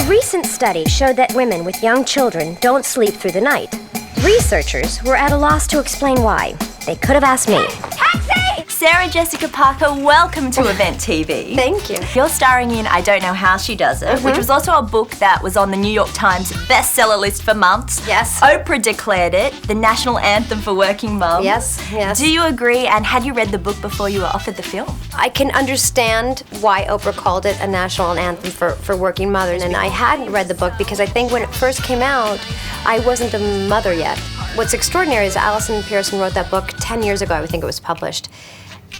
recent study showed that women with young children don't sleep through the night. Researchers were at a loss to explain why. They could have asked me. Taxi! Sarah Jessica Parker, welcome to Event TV. Thank you. You're starring in I Don't Know How She Does It, which was also a book that was on the New York Times bestseller list for months. Yes. Oprah declared it the national anthem for working mums. Yes. Do you agree, and had you read the book before you were offered the film? I can understand why Oprah called it a national anthem for working mothers, and I hadn't read the book because I think when it first came out, I wasn't a mother yet. What's extraordinary is Allison Pearson wrote that book 10 years ago, I think it was published.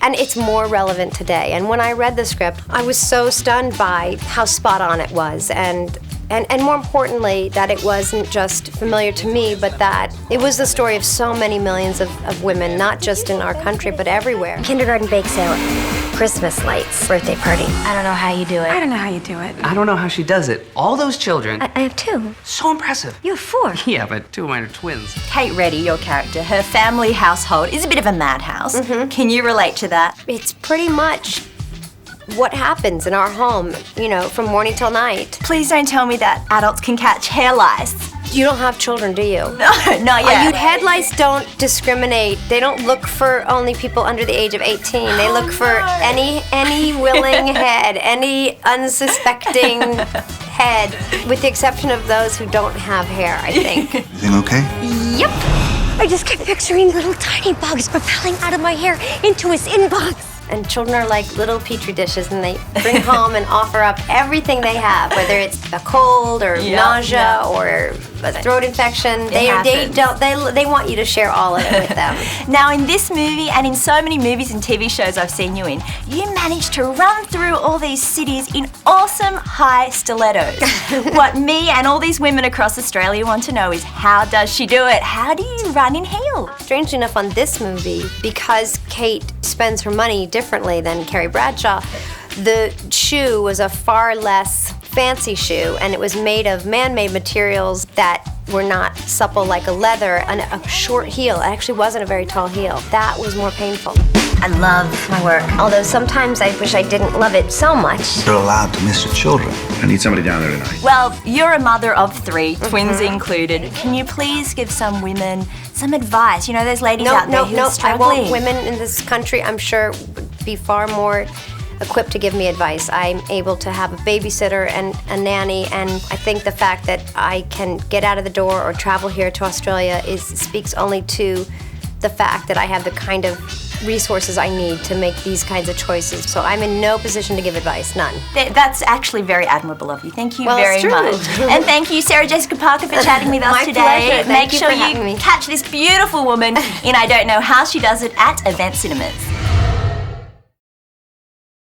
And it's more relevant today. And when I read the script, I was so stunned by how spot on it was, and more importantly, that it wasn't just familiar to me, but that it was the story of so many millions of women, not just in our country, but everywhere. Kindergarten bake sale, Christmas lights, birthday party. I don't know how you do it. I don't know how you do it. I don't know how she does it. All those children. I have 2. So impressive. You have 4. Yeah, but 2 of mine are twins. Kate Reddy, your character, her family household is a bit of a madhouse. Can you relate to that? It's pretty much what happens in our home, from morning till night. Please don't tell me that adults can catch hair lice. You don't have children, do you? No, not yet. Head lice don't discriminate. They don't look for only people under the age of 18. They look for any willing head, any unsuspecting head, with the exception of those who don't have hair, I think. Everything okay? Yep. I just kept picturing little tiny bugs propelling out of my hair into his inbox. And children are like little petri dishes, and they bring home and offer up everything they have, whether it's a cold or nausea or a throat infection. They want you to share all of it with them. Now, in this movie and in so many movies and TV shows I've seen you in, you managed to run through all these cities in awesome high stilettos. What me and all these women across Australia want to know is, how does she do it? How do you run in heels? Strangely enough, on this movie, because Kate spends her money differently than Carrie Bradshaw, the shoe was a far less fancy shoe, and it was made of man-made materials that were not supple like a leather, and a short heel. It actually wasn't a very tall heel. That was more painful. I love my work, although sometimes I wish I didn't love it so much. You're allowed to miss your children. I need somebody down there tonight. Well, you're a mother of 3, twins included. Can you please give some women some advice? There's ladies out there who are struggling. I won't. Women in this country, I'm sure, would be far more equipped to give me advice. I'm able to have a babysitter and a nanny, and I think the fact that I can get out of the door or travel here to Australia speaks only to the fact that I have the kind of resources I need to make these kinds of choices. So I'm in no position to give advice, none. That's actually very admirable of you. Thank you it's very true. much. And thank you, Sarah Jessica Parker, for chatting with us My today. pleasure. Make Thank you sure for having me. catch this beautiful woman in I Don't Know How She Does It at Event Cinemas.